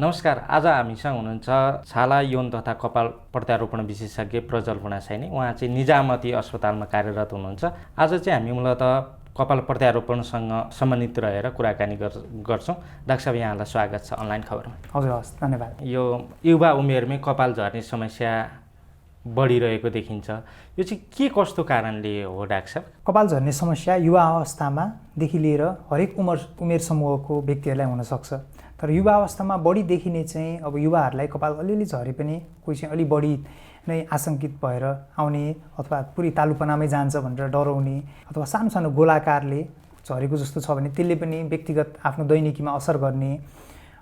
नमस्कार। आज हामीसँग हुनुहुन्छ छाला यौन तथा कपाल प्रत्यारोपण विशेषज्ञ प्रज्वल सैनी। उहाँ चाहिँ निजामती अस्पतालमा कार्यरत हुनुहुन्छ। आज चाहिँ हामी मूलतः कपाल प्रत्यारोपणसँग सम्बन्धित रहेर कुराकानी गर्छौँ। डाक्टर साहब, यहाँलाई स्वागत छ अनलाइन खबरमा। हजुर, हस्, धन्यवाद। यो युवा उमेरमै कपाल झर्ने समस्या बढिरहेको देखिन्छ। यो चाहिँ के कस्तो कारणले हो डाक्टर साहब? कपाल झर्ने समस्या युवा अवस्थामादेखि लिएर हरेक उमेर समूहको व्यक्तिहरूलाई हुनसक्छ। तर युवा अवस्थामा बढी देखिने चाहिँ अब युवाहरूलाई कपाल अलिअलि झरे पनि कोही चाहिँ अलि बढी नै आशङ्कित भएर आउने अथवा पुरै तालुपनामै जान्छ भनेर डराउने अथवा सानो सानो गोलाकारले झरेको जस्तो छ भने त्यसले पनि व्यक्तिगत आफ्नो दैनिकीमा असर गर्ने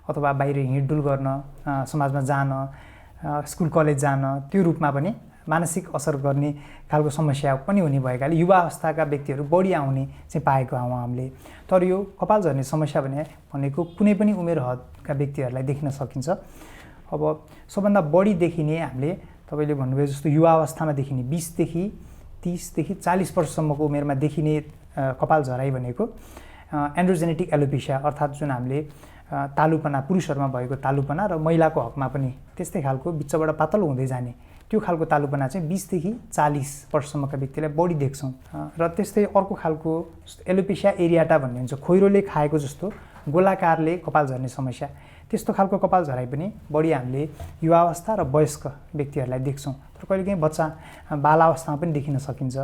अथवा बाहिर हिँडडुल गर्न, समाजमा जान, स्कुल कलेज जान, त्यो रूपमा पनि मानसिक असर गर्ने खालको समस्या पनि हुने भएकाले युवा अवस्थाका व्यक्तिहरू बढी आउने चाहिँ पाएको हौँ हामीले। तर यो कपाल झर्ने समस्या भनेको कुनै पनि उमेर हदका व्यक्तिहरूलाई देखिन सकिन्छ। अब सबभन्दा बढी देखिने हामीले तपाईँले भन्नुभयो जस्तो युवा अवस्थामा देखिने 20 देखि 30 देखि 40 वर्षसम्मको उमेरमा देखिने कपाल झराइ भनेको एन्ड्रोजेनेटिक एलोपेसिया अर्थात् जुन हामीले तालुपना, पुरुषहरूमा भएको तालुपना र महिलाको हकमा पनि त्यस्तै खालको बिचबाट पातलो हुँदै जाने त्यो खालको तालुपना चाहिँ 20 देखि 40 वर्षसम्मका व्यक्तिलाई बढी देख्छौँ। र त्यस्तै अर्को खालको एलोपेसिया एरियाटा भन्ने हुन्छ, खोइरोले खाएको जस्तो गोलाकारले कपाल झर्ने समस्या, त्यस्तो खालको कपाल झराइ पनि बढी हामीले युवा अवस्था र वयस्क व्यक्तिहरूलाई देख्छौँ। तर कहिलेकाहीँ बच्चा बालावस्थामा पनि देखिन सकिन्छ।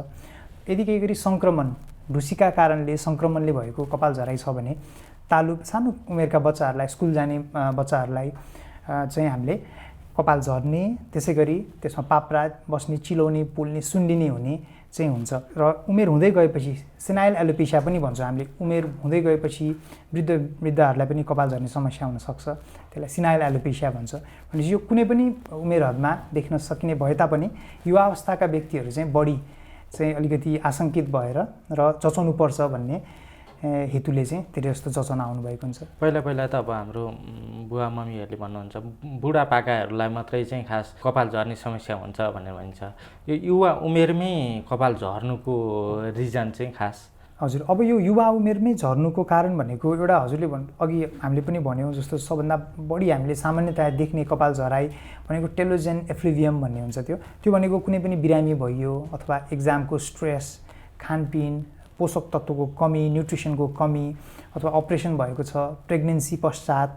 यदि केही गरी सङ्क्रमण, ढुसीका कारणले सङ्क्रमणले भएको कपाल झराइ छ भने सानो उमेरका बच्चाहरूलाई, स्कुल जाने बच्चाहरूलाई चाहिँ हामीले कपाल झर्ने, त्यसै गरी त्यसमा पाप्रा बस्ने, चिलाउने, पोल्ने, सुन्डिने हुने चाहिँ हुन्छ। र उमेर हुँदै गएपछि सेनाइल एलोपेसिया पनि भन्छौँ हामीले। उमेर हुँदै गएपछि वृद्धहरूलाई पनि कपाल झर्ने समस्या हुनसक्छ, त्यसलाई सेनाइल एलोपेसिया भन्छ। भनेपछि यो कुनै पनि उमेर हदमा देख्न सकिने भए तापनि युवा अवस्थाका व्यक्तिहरू चाहिँ बढी चाहिँ अलिकति आशङ्कित भएर र जचाउनुपर्छ भन्ने हेतुले चाहिँ धेरै जस्तो जचाउन आउनुभएको हुन्छ। पहिला त अब हाम्रो बुवा मम्मीहरूले भन्नुहुन्छ बुढापाकाहरूलाई मात्रै चाहिँ खास कपाल झर्ने समस्या हुन्छ भनेर भनिन्छ। यो युवा उमेरमै कपाल झर्नुको रिजन चाहिँ खास? हजुर, अब यो युवा उमेरमै झर्नुको कारण भनेको एउटा हजुरले अघि हामीले पनि भन्यौँ जस्तो सबभन्दा बढी हामीले सामान्यतया देख्ने कपाल झराइ भनेको टेलोजेन एफ्लुभियम भन्ने हुन्छ। त्यो भनेको कुनै पनि बिरामी भइयो अथवा एक्जामको स्ट्रेस, खानपिन, पोषक तत्त्वको कमी, न्युट्रिसनको कमी अथवा अपरेसन भएको छ, प्रेग्नेन्सी पश्चात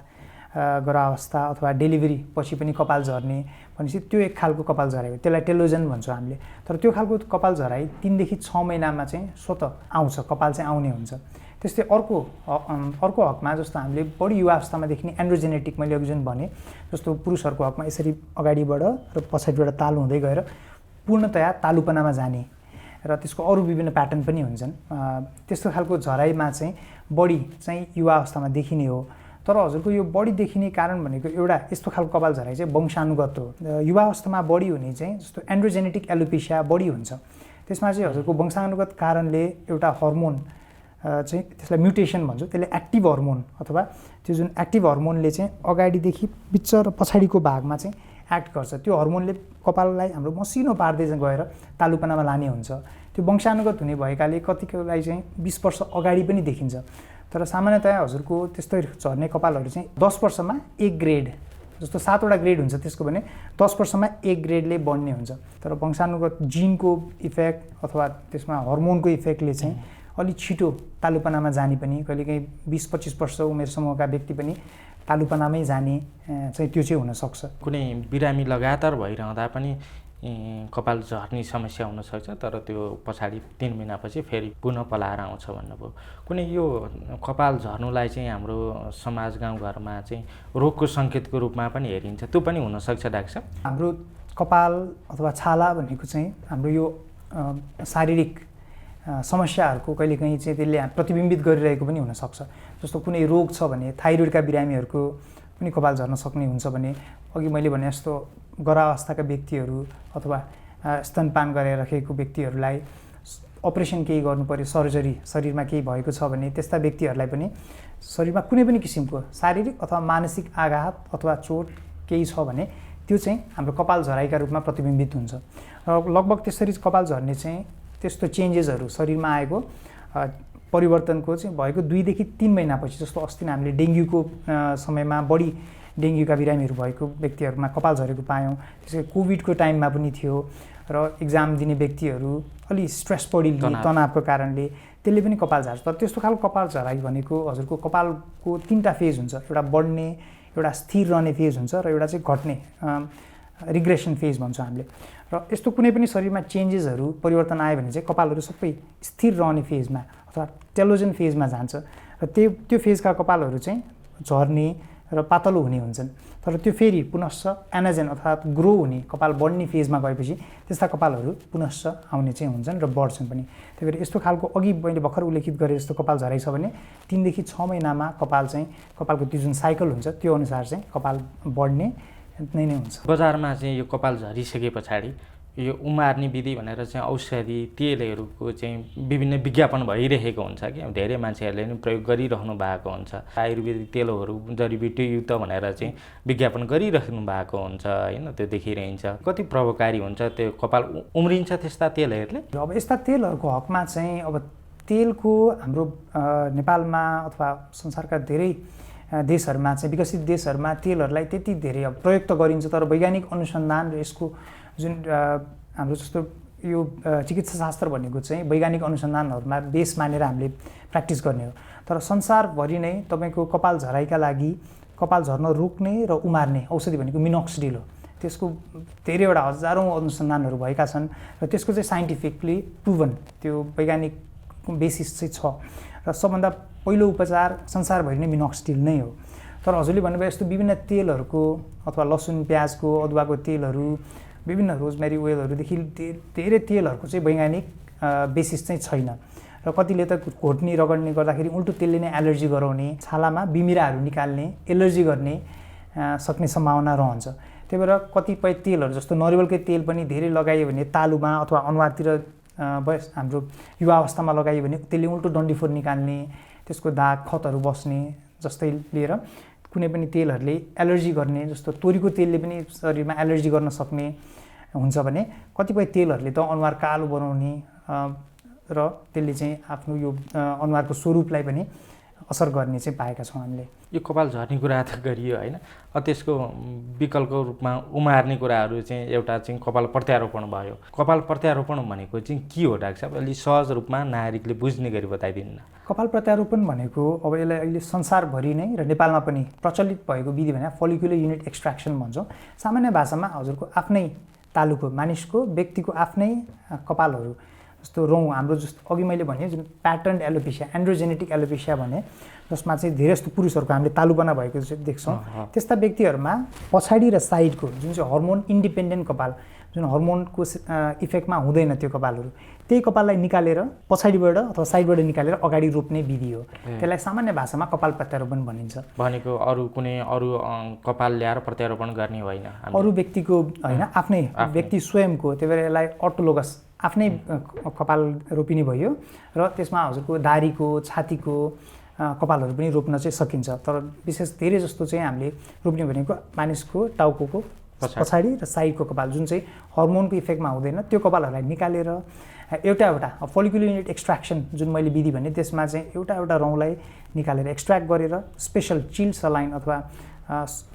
गर्भावस्था अथवा डेलिभरी पछि पनि कपाल झर्ने भनेपछि त्यो एक खालको कपाल झराइ हो। त्यसलाई टेलोजन भन्छौँ हामीले। तर त्यो खालको कपाल झराइ 3 देखि 6 महिनामा चाहिँ स्वतः आउँछ, कपाल चाहिँ आउने हुन्छ। त्यस्तै अर्को हकमा जस्तो हामीले बढी युवा अवस्थामा देखिने एन्ड्रोजेनेटिक, मैले अघि जुन भने जस्तो पुरुषहरूको हकमा यसरी अगाडिबाट र पछाडिबाट तालु हुँदै गएर पूर्णतया तालुपनामा जाने र त्यसको अरू विभिन्न प्याटर्न पनि हुन्छन्। त्यस्तो खालको झराइमा चाहिँ बढी चाहिँ युवा अवस्थामा देखिने हो। तर हजुरको यो बढी देखिने कारण भनेको एउटा यस्तो खालको कपाल झराइ चाहिँ वंशानुगत हो। युवा अवस्थामा बढी हुने चाहिँ जस्तो एन्ड्रोजेनेटिक एलोपेसिया बढी हुन्छ। त्यसमा चाहिँ हजुरको वंशानुगत कारणले एउटा हर्मोन चाहिँ त्यसलाई म्युटेसन भन्छौँ, त्यसले एक्टिभ हर्मोन अथवा त्यो जुन एक्टिभ हर्मोनले चाहिँ अगाडिदेखि बिच र पछाडिको भागमा चाहिँ एक्ट गर्छ। त्यो हर्मोनले कपाललाई हाम्रो मसिनो पार्दै गएर तालुपनामा लाने हुन्छ। त्यो वंशानुगत हुने भएकाले कतिकोलाई चाहिँ 20 वर्ष अगाडि पनि देखिन्छ। तर सामान्यतया हजुरको त्यस्तै झर्ने कपालहरू चाहिँ 10 वर्षमा 1 ग्रेड जस्तो 7 वटा ग्रेड हुन्छ त्यसको भने 10 वर्षमा 1 ग्रेडले बढ्ने हुन्छ। तर वंशानुगत जिनको इफेक्ट अथवा त्यसमा हर्मोनको इफेक्टले चाहिँ अलि छिटो तालुपनामा जाने पनि, कहिलेकाहीँ 20-25 वर्ष उमेर समूहका व्यक्ति पनि तालुपनामै जाने चाहिँ त्यो चाहिँ हुनसक्छ। कुनै बिरामी लगातार भइरहँदा पनि कपाल झर्ने समस्या हुनसक्छ, तर त्यो पछाडि 3 महिनापछि फेरि पुनः पलाएर आउँछ भन्नुभयो। कुनै यो कपाल झर्नुलाई चाहिँ हाम्रो समाज गाउँघरमा चाहिँ रोगको सङ्केतको रूपमा पनि हेरिन्छ, त्यो पनि हुनसक्छ डाक्टर साहब? हाम्रो कपाल अथवा छाला भनेको चाहिँ हाम्रो यो शारीरिक समस्याहरूको कहिलेकाहीँ चाहिँ त्यसले प्रतिबिम्बित गरिरहेको पनि हुनसक्छ। जस्तो कुनै रोग छ भने थाइरोइडका बिरामीहरूको पनि कपाल झर्न सक्ने हुन्छ भने, अघि मैले भने जस्तो गर्भावस्थाका व्यक्तिहरू अथवा स्तनपान गरेर राखेको व्यक्तिहरूलाई अपरेसन केही गर्नु पर्यो, सर्जरी शरीरमा केही भएको छ भने त्यस्ता व्यक्तिहरूलाई पनि शरीरमा कुनै पनि किसिमको शारीरिक अथवा मानसिक आघात अथवा चोट केही छ भने त्यो चाहिँ हाम्रो कपाल झराइका रूपमा प्रतिबिम्बित हुन्छ। र लगभग त्यसरी कपाल झर्ने चाहिँ त्यस्तो चेन्जेसहरू शरीरमा आएको परिवर्तनको चाहिँ भएको 2 देखि 3 महिनापछि, जस्तो अस्ति हामीले डेङ्गुको समयमा बढी डेङ्गुका बिरामीहरू भएको व्यक्तिहरूमा कपाल झरेको पायौँ। त्यसै कोभिडको टाइममा पनि थियो र इक्जाम दिने व्यक्तिहरू अलि स्ट्रेस बढी लिए तनावको कारणले त्यसले पनि कपाल झार्छ। तर त्यस्तो खालको कपाल झराइ भनेको हजुरको कपालको 3टा फेज हुन्छ, एउटा बढ्ने, एउटा स्थिर रहने फेज हुन्छ र एउटा चाहिँ घट्ने रिग्रेसन फेज भन्छौँ हामीले। र यस्तो कुनै पनि शरीरमा चेन्जेसहरू परिवर्तन आयो भने चाहिँ कपालहरू सबै स्थिर रहने फेजमा अथवा टेलोजन फेजमा जान्छ र त्यो फेजका कपालहरू चाहिँ झर्ने र पातलो हुने हुन्छन्। तर त्यो फेरि पुनश्च एनाजेन अर्थात् ग्रो हुने कपाल बढ्ने फेजमा गएपछि त्यस्ता कपालहरू पुनश्च आउने चाहिँ हुन्छन् र बढ्छन् पनि। त्यही भएर यस्तो खालको अघि मैले भर्खर उल्लेखित गरेँ जस्तो कपाल झराइ छ भने 3 देखि 6 महिनामा कपालको त्यो जुन साइकल हुन्छ त्यो अनुसार चाहिँ कपाल बढ्ने नै हुन्छ। बजारमा चाहिँ यो कपाल झरिसके पछाडि यो उमार्ने विधि भनेर चाहिँ औषधि तेलहरूको चाहिँ विभिन्न विज्ञापन भइरहेको हुन्छ कि धेरै मान्छेहरूले नि प्रयोग गरिरहनु भएको हुन्छ। आयुर्वेदिक तेलहरू जडीबुटीयुक्त भनेर चाहिँ विज्ञापन गरिराख्नु भएको हुन्छ होइन, त्यो देखिरहन्छ। कति प्रभावकारी हुन्छ त्यो कपाल उम्रिन्छ त्यस्ता तेलहरूले? अब यस्ता तेलहरूको हकमा चाहिँ अब तेलको हाम्रो नेपालमा अथवा संसारका धेरै देशहरूमा चाहिँ विकसित देशहरूमा तेलहरूलाई त्यति धेरै अब प्रयोग त गरिन्छ, तर वैज्ञानिक अनुसन्धान र यसको जुन हाम्रो जस्तो यो चिकित्सा शास्त्र भनेको चाहिँ वैज्ञानिक अनुसन्धानहरूमा बेस मानेर हामीले प्र्याक्टिस गर्ने हो। तर संसारभरि नै तपाईँको कपाल झराइका लागि कपाल झर्न रोक्ने र उमार्ने औषधि भनेको मिनोक्सिडिल हो। त्यसको धेरैवटा हजारौँ अनुसन्धानहरू भएका छन् र त्यसको चाहिँ साइन्टिफिकली प्रुभन त्यो वैज्ञानिक बेसिस चाहिँ छ र सबभन्दा पहिलो उपचार संसारभरि नै मिनोक्सिडिल नै हो। तर हजुरले भन्नुभयो यस्तो विभिन्न तेलहरूको अथवा लसुन प्याजको अदुवाको तेलहरू विभिन्न रोजमेरी ओइलहरूदेखि धेरै तेलहरूको चाहिँ वैज्ञानिक बेसिस चाहिँ छैन र कतिले त घोट्ने रगड्ने गर्दाखेरि उल्टो तेलले नै एलर्जी गराउने, छालामा बिमिराहरू निकाल्ने, एलर्जी गर्ने सक्ने सम्भावना रहन्छ। त्यही भएर कतिपय तेलहरू जस्तो नरिवलकै तेल पनि धेरै लगाइयो भने तालुमा अथवा अनुहारतिर हाम्रो युवा अवस्थामा लगाइयो भने त्यसले उल्टो डन्डीफोर निकाल्ने, त्यसको दाग खतहरू बस्ने जस्तै लिएर कुनै पनि तेलहरूले एलर्जी गर्ने, जस्तो तोरीको तेलले पनि शरीरमा एलर्जी गर्न सक्ने हुन्छ भने कतिपय तेलहरूले त अनुहार कालो बनाउने र त्यसले चाहिँ आफ्नो यो अनुहारको स्वरूपलाई पनि असर गर्ने चाहिँ पाएका छौँ हामीले। यो कपाल झर्ने कुरा त गरियो होइन, त्यसको विकल्पको रूपमा उमार्ने कुराहरू चाहिँ एउटा चाहिँ कपाल प्रत्यारोपण भयो। कपाल प्रत्यारोपण भनेको चाहिँ के हो डाक्टर साहब? अलि सहज रूपमा नागरिकले बुझ्ने गरी बताइदिनु न। कपाल प्रत्यारोपण भनेको अब यसलाई अहिले संसारभरि नै र नेपालमा पनि प्रचलित भएको विधि भने फोलिकुलर युनिट एक्सट्र्याक्सन भन्छौँ। सामान्य भाषामा हजुरको आफ्नै तालुको मानिसको व्यक्तिको आफ्नै कपालहरू जस्तो रौँ हाम्रो जस्तो अघि मैले भने जुन प्याटर्न एलोपेसिया एन्ड्रोजेनेटिक एलोपेसिया भने जसमा चाहिँ धेरै जस्तो पुरुषहरूको हामीले तालुपना भएको चाहिँ देख्छौँ, त्यस्ता व्यक्तिहरूमा पछाडि र साइडको जुन चाहिँ हर्मोन इन्डिपेन्डेन्ट कपाल जुन हर्मोनको इफेक्टमा हुँदैन त्यो कपालहरू, त्यही कपाललाई निकालेर पछाडिबाट अथवा साइडबाट निकालेर अगाडि रोप्ने विधि हो। त्यसलाई सामान्य भाषामा कपाल प्रत्यारोपण भनिन्छ। भनेको कुनै अरू कपाल ल्याएर प्रत्यारोपण गर्ने होइन, अरू व्यक्तिको होइन, आफ्नै व्यक्ति स्वयंको। त्यही भएर यसलाई अटोलोगस आफ्नै कपाल रोपिने भयो र त्यसमा हजुरको दारीको छातीको कपालहरू पनि रोप्न चाहिँ सकिन्छ। तर विशेष धेरै जस्तो चाहिँ हामीले रोप्ने भनेको मानिसको टाउको पछाडि र साइडको कपाल जुन चाहिँ हर्मोनको इफेक्टमा हुँदैन त्यो कपालहरूलाई निकालेर एउटा फोलिकुलर युनिट एक्सट्र्याक्सन जुन मैले विधि भने त्यसमा चाहिँ एउटा रौँलाई निकालेर एक्सट्र्याक्ट गरेर स्पेसल चिल्ड सलाइन अथवा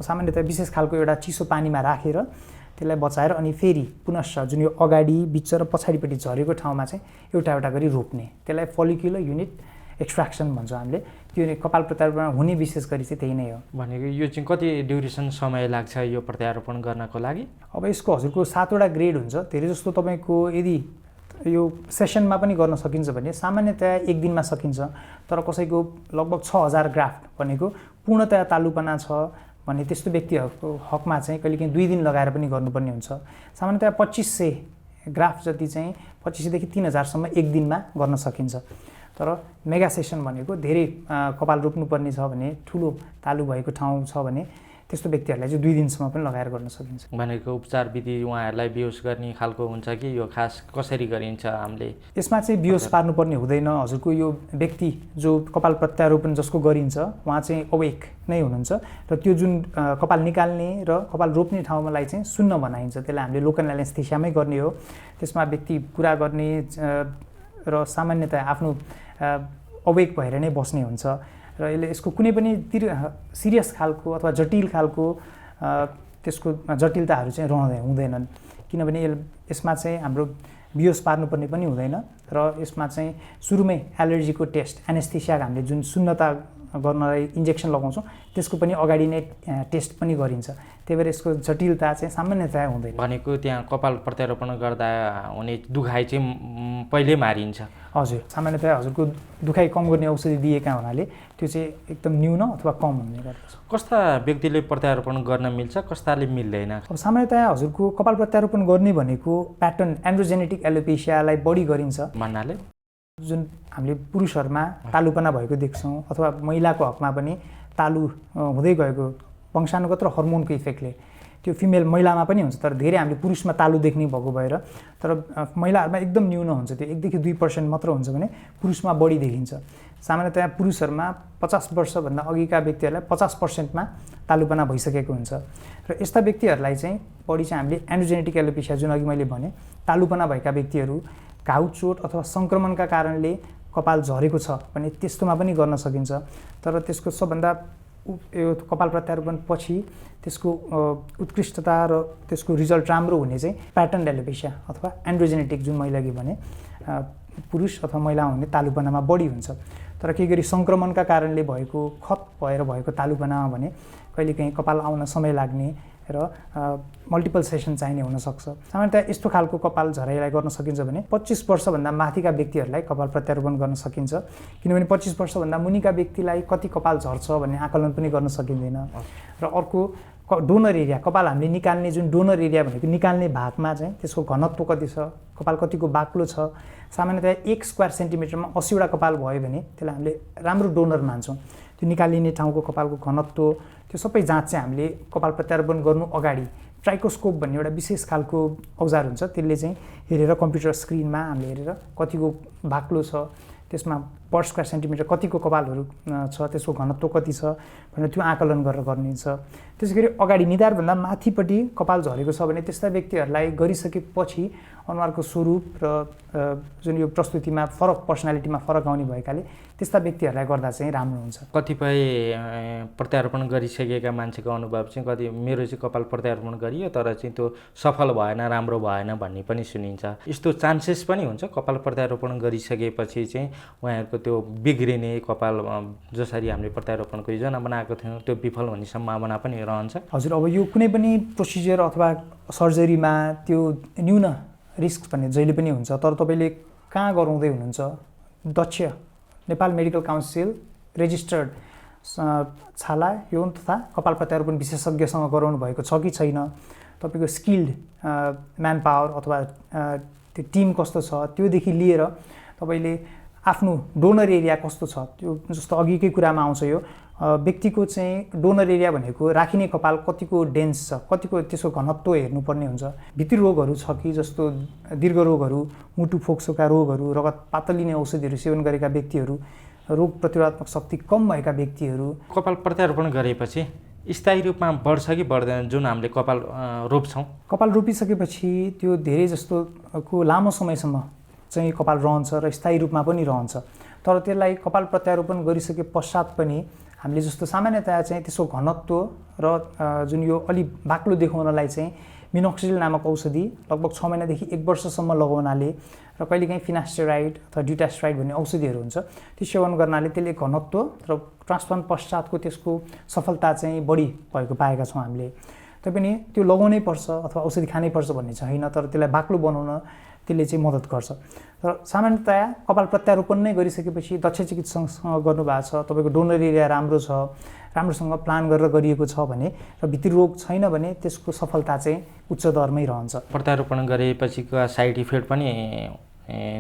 सामान्यतया विशेष खालको एउटा चिसो पानीमा राखेर त्यसलाई बचाएर अनि फेरि पुनश्च जुन यो अगाडि बिच र पछाडिपट्टि झरेको ठाउँमा चाहिँ एउटा गरी रोप्ने, त्यसलाई फोलिकुलर युनिट एक्सट्र्याक्सन भन्छौँ हामीले। त्यो कपाल प्रत्यारोपण हुने विशेष गरी चाहिँ त्यही नै हो। भनेको यो चाहिँ कति ड्युरेसन समय लाग्छ यो प्रत्यारोपण गर्नको लागि? अब यसको हजुरको 7वटा ग्रेड हुन्छ। धेरै जस्तो तपाईँको यदि यो सेसनमा पनि गर्न सकिन्छ भने सामान्यतया 1 दिनमा सकिन्छ। तर कसैको लगभग 6000 ग्राफ्ट भनेको पूर्णतया तालुपना छ भने त्यस्तो व्यक्तिहरूको हकमा चाहिँ कहिलेकाहीँ 2 दिन लगाएर पनि गर्नुपर्ने हुन्छ। सामान्यतया 2500 ग्राफ जति चाहिँ 2500 देखि 3000सम्म 1 दिनमा गर्न सकिन्छ। तर मेगा सेसन भनेको धेरै कपाल रोप्नुपर्ने छ भने ठुलो तालु भएको ठाउँ छ भने त्यस्तो व्यक्तिहरूलाई चाहिँ 2 दिनसम्म पनि लगाएर गर्न सकिन्छ। भनेको उपचार विधि उहाँहरूलाई बेहोस गर्ने खालको हुन्छ कि यो खास कसरी गरिन्छ? हामीले यसमा चाहिँ बेहोस पार्नुपर्ने हुँदैन। हजुरको यो व्यक्ति जो कपाल प्रत्यारोपण जसको गरिन्छ उहाँ चाहिँ अवेक नै हुनुहुन्छ र त्यो जुन कपाल निकाल्ने र कपाल रोप्ने ठाउँलाई चाहिँ सुन्न बनाइन्छ। त्यसलाई हामीले लोकल एनेस्थेसियामै गर्ने हो। त्यसमा व्यक्ति कुरा गर्ने र सामान्यतया आफ्नो अवेक भएर नै बस्ने हुन्छ र यसको कुनै पनि सिरियस खालको अथवा जटिल खालको त्यसको जटिलताहरू चाहिँ हुँदैनन्, किनभने यसमा चाहिँ हाम्रो बियोस पार्नुपर्ने पनि हुँदैन र यसमा चाहिँ सुरुमै एलर्जीको टेस्ट एनेस्थेसिया हामीले जुन सुन्नता गर्नलाई इन्जेक्सन लगाउँछौँ त्यसको पनि अगाडि नै टेस्ट पनि गरिन्छ, त्यही भएर यसको जटिलता चाहिँ सामान्यतया हुँदैन। भनेको त्यहाँ कपाल प्रत्यारोपण गर्दा हुने दुखाइ चाहिँ पहिल्यै मारिन्छ? हजुर, सामान्यतया हजुरको दुखाइ कम गर्ने औषधि दिएका हुनाले त्यो चाहिँ एकदम न्यून अथवा कम हुने गर्दछ। कस्ता व्यक्तिले प्रत्यारोपण गर्न मिल्छ, कस्ताले मिल्दैन? अब सामान्यतया हजुरको कपाल प्रत्यारोपण गर्ने भनेको प्याटर्न एन्ड्रोजेनेटिक एलोपेसियालाई बढी गरिन्छ भन्नाले जुन हामीले पुरुषहरूमा तालुपना भएको देख्छौँ अथवा महिलाको हकमा पनि तालु हुँदै गएको वंशानुगत र हर्मोनको इफेक्टले त्यो फिमेल महिलामा पनि हुन्छ, तर धेरै हामीले पुरुषमा तालु देख्ने भएको भएर, तर महिलाहरूमा एकदम न्यून हुन्छ, त्यो 1 देखि 2% मात्र हुन्छ भने पुरुषमा बढी देखिन्छ। सामान्यतया पुरुषहरूमा 50 वर्षभन्दा अघिका व्यक्तिहरूलाई 50%मा तालुपना भइसकेको हुन्छ र यस्ता व्यक्तिहरूलाई चाहिँ बढी चाहिँ हामीले एन्ड्रोजेनेटिक एलोपेसिया जुन अघि मैले भने तालुपना भएका व्यक्तिहरू घाउ चोट अथवा सङ्क्रमणका कारणले कपाल झरेको छ भने त्यस्तोमा पनि गर्न सकिन्छ, तर त्यसको सबभन्दा यो कपाल प्रत्यारोपण पछि त्यसको उत्कृष्टता र त्यसको रिजल्ट राम्रो हुने चाहिँ प्याटर्न एलोपेसिया अथवा एन्ड्रोजेनेटिक जुन मैले अघि भने पुरुष अथवा महिला हुने तालुपनामा बढी हुन्छ। तर केही गरी सङ्क्रमणका कारणले भएको खत भएर भएको तालुपनामा भने कहिलेकाहीँ कपाल आउन समय लाग्ने र मल्टिपल सेसन चाहिने हुनसक्छ। सामान्यतया यस्तो खालको कपाल झराइलाई गर्न सकिन्छ भने 25 वर्षभन्दा माथिका व्यक्तिहरूलाई कपाल प्रत्यारोपण गर्न सकिन्छ, किनभने 25 वर्षभन्दा मुनिका व्यक्तिलाई कति कपाल झर्छ भन्ने आकलन पनि गर्न सकिँदैन। र अर्को डोनर एरिया, कपाल हामीले निकाल्ने जुन डोनर एरिया भनेको निकाल्ने भागमा चाहिँ त्यसको घनत्व कति छ, कपाल कतिको बाक्लो छ। सामान्यतया 1 स्क्वायर सेन्टिमिटरमा 80 वटा कपाल भयो भने त्यसलाई हामीले राम्रो डोनर मान्छौँ। त्यो निकालिने ठाउँको कपालको घनत्व त्यो सबै जाँच चाहिँ हामीले कपाल प्रत्यारोपण गर्नु अगाडि ट्राइकोस्कोप भन्ने एउटा विशेष खालको औजार हुन्छ, त्यसले चाहिँ हेरेर कम्प्युटर स्क्रिनमा हामीले हेरेर कतिको बाक्लो छ, त्यसमा पर स्क्वायर सेन्टिमिटर कतिको कपालहरू छ, त्यसको घनत्व कति छ भनेर त्यो आकलन गरेर गरिन्छ। त्यसै गरी अगाडि निधारभन्दा माथिपट्टि कपाल झरेको छ भने त्यस्ता व्यक्तिहरूलाई गरिसकेपछि अनुहारको स्वरूप र जुन यो प्रस्तुतिमा फरक पर्सनालिटीमा फरक आउने भएकाले त्यस्ता व्यक्तिहरूलाई गर्दा चाहिँ राम्रो हुन्छ। कतिपय प्रत्यारोपण गरिसकेका मान्छेको अनुभव चाहिँ कति मेरो चाहिँ कपाल प्रत्यारोपण गरियो तर चाहिँ त्यो सफल भएन, राम्रो भएन भन्ने पनि सुनिन्छ। यस्तो चान्सेस पनि हुन्छ कपाल प्रत्यारोपण गरिसकेपछि चाहिँ उहाँहरूको त्यो बिग्रिने कपाल जसरी हामीले प्रत्यारोपणको योजना बनाएको थियौँ त्यो विफल हुने सम्भावना पनि रहन्छ? हजुर, अब यो कुनै पनि प्रोसिजर अथवा सर्जरीमा त्यो न्यून रिस्क भन्ने जहिले पनि हुन्छ, तर तपाईँले कहाँ गराउँदै हुनुहुन्छ, दक्ष नेपाल मेडिकल काउन्सिल रेजिस्टर्ड छाला यौन तथा कपाल प्रत्यारोपण विशेषज्ञसँग गराउनु भएको छ कि छैन, तपाईँको स्किल्ड म्यान पावर अथवा त्यो टिम कस्तो छ, त्योदेखि लिएर तपाईँले आफ्नो डोनर एरिया कस्तो छ, त्यो जस्तो अघिकै कुरामा आउँछ यो व्यक्तिको चाहिँ डोनर एरिया भनेको राखिने कपाल कतिको डेन्स छ, कतिको त्यसको घनत्व हेर्नुपर्ने हुन्छ। भित्री रोगहरू छ कि जस्तो दीर्घ रोगहरू, मुटु फोक्सोका रोगहरू, रगत पातलिने औषधिहरू सेवन गरेका व्यक्तिहरू, रोग प्रतिरोधात्मक शक्ति कम भएका व्यक्तिहरू। कपाल प्रत्यारोपण गरेपछि स्थायी रूपमा बढ्छ कि बढ्दैन जुन हामीले कपाल रोप्छौँ? कपाल रोपिसकेपछि त्यो धेरै जस्तोको लामो समयसम्म चाहिँ कपाल रहन्छ र स्थायी रूपमा पनि रहन्छ, तर त्यसलाई कपाल प्रत्यारोपण गरिसके पश्चात पनि हामीले जस्तो सामान्यतया चाहिँ त्यसको घनत्व र जुन यो अलि बाक्लो देखाउनलाई चाहिँ मिनोक्सिडिल नामक औषधि लगभग 6 महिनादेखि 1 वर्षसम्म लगाउनाले र कहिलेकाहीँ फिनास्टेराइड अथवा ड्युटास्टेराइड भन्ने औषधिहरू हुन्छ त्यो सेवन गर्नाले त्यसले घनत्व र ट्रान्सप्लान्ट पश्चातको त्यसको सफलता चाहिँ बढी भएको पाएका छौँ हामीले। तैपनि त्यो लगाउनै पर्छ अथवा औषधि खानै पर्छ भन्ने छैन, तर त्यसलाई बाक्लो बनाउन त्यसले चाहिँ मद्दत गर्छ। र सामान्यतया कपाल प्रत्यारोपण नै गरिसकेपछि दक्ष चिकित्सकसँग गर्नुभएको छ, तपाईँको डोनर एरिया राम्रो छ, राम्रोसँग प्लान गरेर गरिएको छ भने र भित्री रोग छैन भने त्यसको सफलता चाहिँ उच्च दरमै रहन्छ। प्रत्यारोपण गरेपछिको साइड इफेक्ट पनि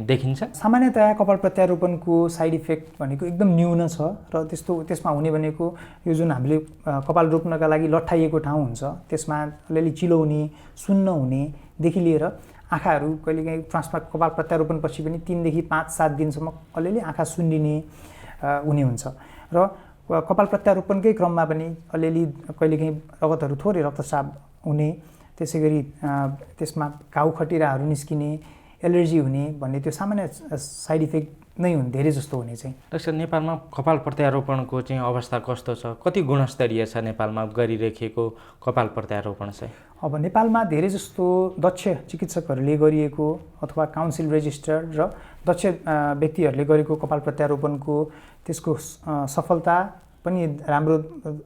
देखिन्छ? सामान्यतया कपाल प्रत्यारोपणको साइड इफेक्ट भनेको एकदम न्यून छ र त्यसमा हुने भनेको यो जुन हामीले कपाल रोप्नका लागि लट्ठाइएको ठाउँ हुन्छ त्यसमा अलिअलि चिलाउने, सुन्न हुनेदेखि लिएर आँखाहरू कहिलेकाहीँ कपाल प्रत्यारोपण पछि पनि 3 देखि 5-7 दिनसम्म अलिअलि आँखा सुन्निने हुने हुन्छ र कपाल प्रत्यारोपणकै क्रममा पनि अलिअलि कहिलेकाहीँ रगतहरू थोरै रक्तस्राव हुने, त्यसै गरी त्यसमा घाउ खटिराहरू निस्किने, एलर्जी हुने भन्ने त्यो सामान्य साइड इफेक्ट नै हुन् धेरै जस्तो हुने चाहिँ। डाक्टर नेपालमा कपाल प्रत्यारोपणको चाहिँ अवस्था कस्तो छ, कति गुणस्तरीय छ नेपालमा गरिराखेको कपाल प्रत्यारोपण चाहिँ? अब नेपालमा धेरै जस्तो दक्ष चिकित्सकहरूले गरिएको अथवा काउन्सिल रेजिस्टर्ड र दक्ष व्यक्तिहरूले गरेको कपाल प्रत्यारोपणको त्यसको सफलता पनि राम्रो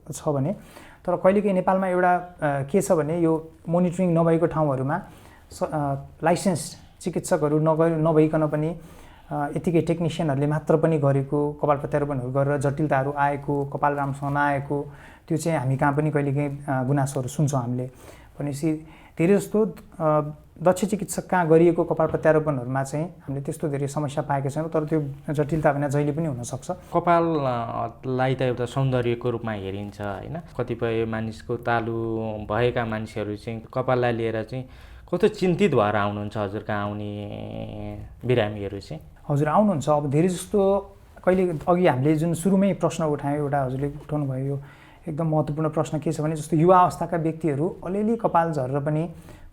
छ भने, तर कहिलेकाहीँ नेपालमा एउटा के छ भने यो मोनिटरिङ नभएको ठाउँहरूमा लाइसेन्स चिकित्सकहरू नभइकन पनि यतिकै टेक्निसियनहरूले मात्र पनि गरेको कपाल प्रत्यारोपणहरू गरेर जटिलताहरू आएको, कपाल राम्रोसँग नआएको, त्यो चाहिँ हामी कहाँ पनि कहिलेकाहीँ गुनासोहरू सुन्छौँ हामीले। भनेपछि धेरै जस्तो दक्ष चिकित्सक कहाँ गरिएको कपाल प्रत्यारोपणहरूमा चाहिँ हामीले त्यस्तो धेरै समस्या पाएका छैनौँ, तर त्यो जटिलता भने जहिले पनि हुनसक्छ। कपाललाई त एउटा सौन्दर्यको रूपमा हेरिन्छ होइन, कतिपय मानिसको तालु भएका मान्छेहरू चाहिँ कपाललाई लिएर चाहिँ कस्तो चिन्तित भएर आउनुहुन्छ हजुर कहाँ आउने बिरामीहरू चाहिँ? हजुर आउनुहुन्छ। अब धेरै जस्तो कहिले अघि हामीले जुन सुरुमै प्रश्न उठायौँ, एउटा हजुरले उठाउनु भयो, यो एकदम महत्त्वपूर्ण प्रश्न के छ भने जस्तो युवा अवस्थाका व्यक्तिहरू अलिअलि कपाल झरेर पनि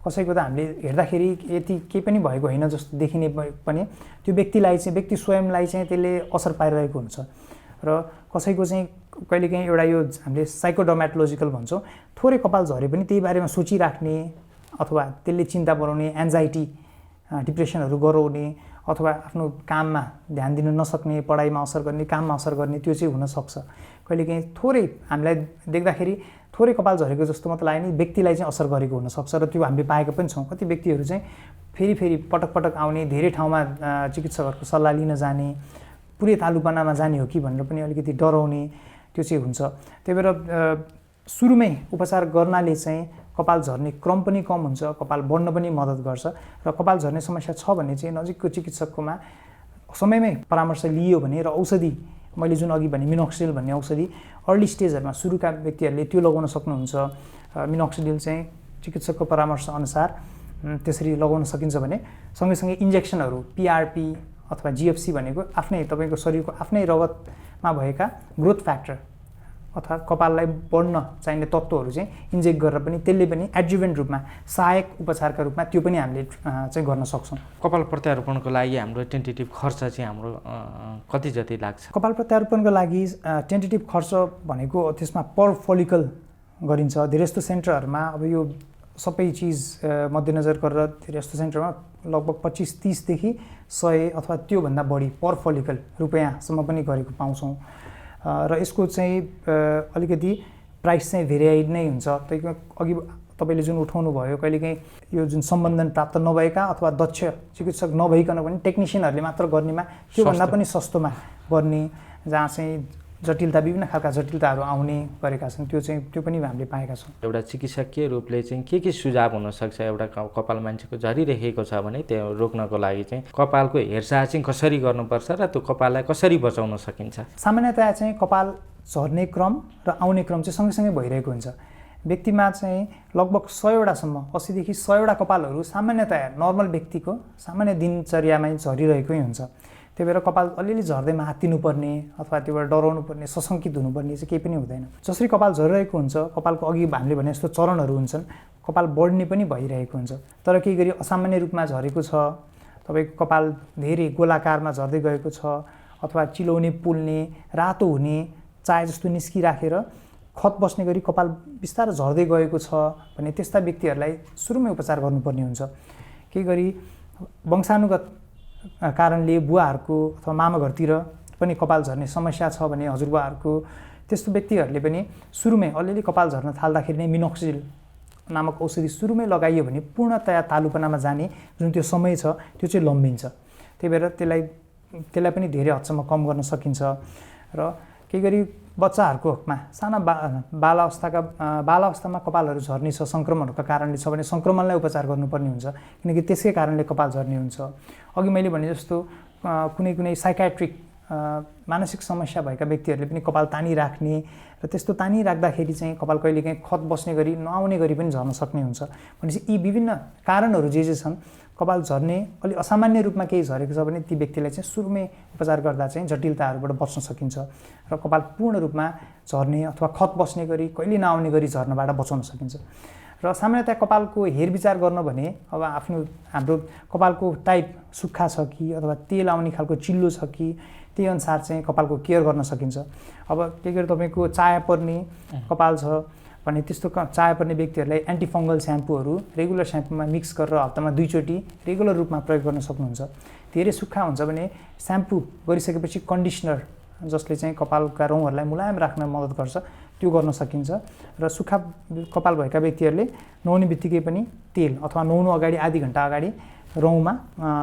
कसैको त हामीले हेर्दाखेरि यति केही पनि भएको होइन जस्तो देखिने पनि त्यो व्यक्तिलाई चाहिँ व्यक्ति स्वयंलाई चाहिँ त्यसले असर पारिरहेको हुन्छ। र कसैको चाहिँ कहिलेकाहीँ एउटा यो हामीले साइकोडर्मेटोलोजिकल भन्छौँ, थोरै कपाल झरे पनि त्यही बारेमा सोचिराख्ने अथवा त्यसले चिन्ता बनाउने, एन्जाइटी डिप्रेसनहरू गराउने अथवा आफ्नो काममा ध्यान दिन नसक्ने, पढाइमा असर गर्ने, काममा असर गर्ने, त्यो चाहिँ हुनसक्छ। कहिलेकाहीँ थोरै हामीलाई देख्दाखेरि थोरै कपाल झरेको जस्तो मात्र लाग्यो नि व्यक्तिलाई चाहिँ असर गरेको हुनसक्छ, र त्यो हामीले पाएका पनि छौँ। कति व्यक्तिहरू चाहिँ फेरि पटक पटक आउने, धेरै ठाउँमा चिकित्सकहरूको सल्लाह लिन जाने, पुरै तालुपनामा जाने हो कि भनेर पनि अलिकति डराउने, त्यो चाहिँ हुन्छ। त्यही भएर सुरुमै उपचार गर्नाले चाहिँ कपाल झर्ने क्रम पनि कम हुन्छ, कपाल बढ्न पनि मद्दत गर्छ। र कपाल झर्ने समस्या छ भने चाहिँ नजिकको चिकित्सककोमा समयमै परामर्श लियो भने र औषधि मैले जुन अघि भने मिनोक्सिडिल भन्ने औषधि अर्ली स्टेजहरूमा सुरुका व्यक्तिहरूले त्यो लगाउन सक्नुहुन्छ। मिनोक्सिडिल चाहिँ चिकित्सकको परामर्श अनुसार त्यसरी लगाउन सकिन्छ भने सँगैसँगै इन्जेक्सनहरू पिआरपी अथवा जिएफसी भनेको आफ्नै तपाईँको शरीरको आफ्नै रगतमा भएका ग्रोथ फ्याक्टर अथवा कपाललाई बढ्न चाहिने तत्त्वहरू चाहिँ इन्जेक्ट गरेर पनि त्यसले पनि एडजुभेन्ट रूपमा सहायक उपचारका रूपमा त्यो पनि हामीले चाहिँ गर्न सक्छौँ। कपाल प्रत्यारोपणको लागि हाम्रो टेन्टेटिभ खर्च चाहिँ हाम्रो कति जति लाग्छ? कपाल प्रत्यारोपणको लागि टेन्टेटिभ खर्च भनेको त्यसमा पर फोलिकल गरिन्छ। धेरै जस्तो सेन्टरहरूमा अब यो सबै चिज मध्यनजर गरेर धेरै जस्तो सेन्टरमा लगभग 25-30 देखि 100 अथवा त्योभन्दा बढी पर फोलिकल रुपियाँसम्म पनि गरेको पाउँछौँ। र यसको चाहिँ अलिकति प्राइस चाहिँ भेरिएड नै हुन्छ। अघि तपाईँले जुन उठाउनु भयो, कहिलेकाहीँ यो जुन सम्बन्धन प्राप्त नभएका अथवा दक्ष चिकित्सक नभइकन पनि टेक्निसियनहरूले मात्र गर्नेमा त्योभन्दा पनि सस्तोमा गर्ने, जहाँ चाहिँ जटिलता विभिन्न खालका जटिलताहरू आउने गरेका छन्, त्यो पनि हामीले पाएका छौँ। एउटा चिकित्सकीय रूपले चाहिँ के सुझाव हुनसक्छ एउटा कपाल मान्छेको झरिरहेको छ भने त्यो रोक्नको लागि चाहिँ कपालको हेरचाह चाहिँ कसरी गर्नुपर्छ र त्यो कपाललाई कसरी बचाउन सकिन्छ? सामान्यतया चाहिँ कपाल झर्ने क्रम र आउने क्रम चाहिँ सँगसँगै भइरहेको हुन्छ। व्यक्तिमा चाहिँ लगभग 100वटासम्म 80 देखि 100वटा कपालहरू सामान्यतया नर्मल व्यक्तिको सामान्य दिनचर्यामै झरिरहेकै हुन्छ। त्यही भएर कपाल अलिअलि झर्दैमा हात्तिनुपर्ने अथवा त्योबाट डराउनु पर्ने, सशङ्कित हुनुपर्ने चाहिँ केही पनि हुँदैन। जसरी कपाल झरिरहेको हुन्छ, कपालको अघि हामीले भने जस्तो चरणहरू हुन्छन्, कपाल बढ्ने पनि भइरहेको हुन्छ। तर केही गरी असामान्य रूपमा झरेको छ, तपाईँको कपाल धेरै गोलाकारमा झर्दै गएको छ अथवा चिलाउने, पोल्ने, रातो हुने, चाय जस्तो निस्किराखेर खत बस्ने गरी कपाल बिस्तारै झर्दै गएको छ भने त्यस्ता व्यक्तिहरूलाई सुरुमै उपचार गर्नुपर्ने हुन्छ। केही गरी वंशानुगत कारणले बुवाहरूको अथवा मामाघरतिर पनि कपाल झर्ने समस्या छ भने हजुरबुवाहरूको, त्यस्तो व्यक्तिहरूले पनि सुरुमै अलिअलि कपाल झर्न थाल्दाखेरि नै मिनोक्सिडिल नामक औषधि सुरुमै लगाइयो भने पूर्णतया तालुपनामा जाने जुन त्यो समय छ त्यो चाहिँ लम्बिन्छ। त्यही भएर त्यसलाई पनि धेरै हदसम्म कम गर्न सकिन्छ। र केही गरी बच्चाहरूकोमा साना बालावस्थामा कपालहरू झर्ने छ, सङ्क्रमणहरूको कारणले छ भने सङ्क्रमणलाई उपचार गर्नुपर्ने हुन्छ, किनकि त्यसकै कारणले कपाल झर्ने हुन्छ। अघि मैले भने जस्तो कुनै साइकाट्रिक मानसिक समस्या भएका व्यक्तिहरूले पनि कपाल तानिराख्ने र त्यस्तो तानिराख्दाखेरि चाहिँ कपाल कहिलेकाहीँ खत बस्ने गरी नआउने गरी पनि झर्न सक्ने हुन्छ। भनेपछि यी विभिन्न कारणहरू जे छन्, कपाल झर्ने अलि असामान्य रूपमा केही झरेको छ भने ती व्यक्तिलाई चाहिँ सुरुमै उपचार गर्दा चाहिँ जटिलताहरूबाट बच्न सकिन्छ र कपाल पूर्ण रूपमा झर्ने अथवा खत बस्ने गरी कहिले नआउने गरी झर्नबाट बचाउन सकिन्छ। र सामान्यतया कपालको हेरविचार गर्न भने अब हाम्रो कपालको टाइप सुक्खा छ कि अथवा तेल आउने खालको चिल्लो छ कि त्यही अनुसार चाहिँ कपालको केयर गर्न सकिन्छ। अब के गरी तपाईँको चाया पर्ने कपाल छ भने त्यस्तो चाया पर्ने व्यक्तिहरूलाई एन्टिफङ्गल स्याम्पूहरू रेगुलर स्याम्पूमा मिक्स गरेर हप्तामा 2 चोटि रेगुलर रूपमा प्रयोग गर्न सक्नुहुन्छ। धेरै सुक्खा हुन्छ भने स्याम्पू गरिसकेपछि कन्डिसनर जसले चाहिँ कपालका रौँहरूलाई मुलायम राख्न मद्दत गर्छ त्यो गर्न सकिन्छ। र सुक्खा कपाल भएका व्यक्तिहरूले नुहाउने बित्तिकै पनि तेल अथवा नुहाउनु अगाडि आधी घन्टा अगाडि रौँमा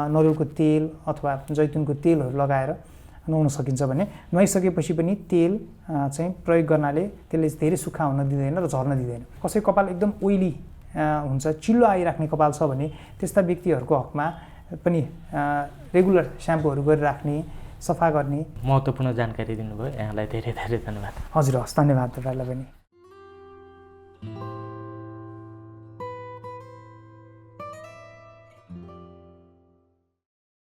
नरिवलको तेल अथवा जैतुनको तेलहरू लगाएर नुहाउन सकिन्छ भने नुहाइसकेपछि पनि तेल चाहिँ प्रयोग गर्नाले त्यसले धेरै सुक्खा हुन दिँदैन र झर्न दिँदैन। कसै कपाल एकदम ओइली हुन्छ, चिल्लो आइराख्ने कपाल छ भने त्यस्ता व्यक्तिहरूको हकमा पनि रेगुलर स्याम्पूहरू गरिराख्ने, सफा गर्ने। महत्त्वपूर्ण जानकारी दिनुभयो, यहाँलाई धेरै धेरै धन्यवाद। हजुर हस्, धन्यवाद तपाईँलाई पनि।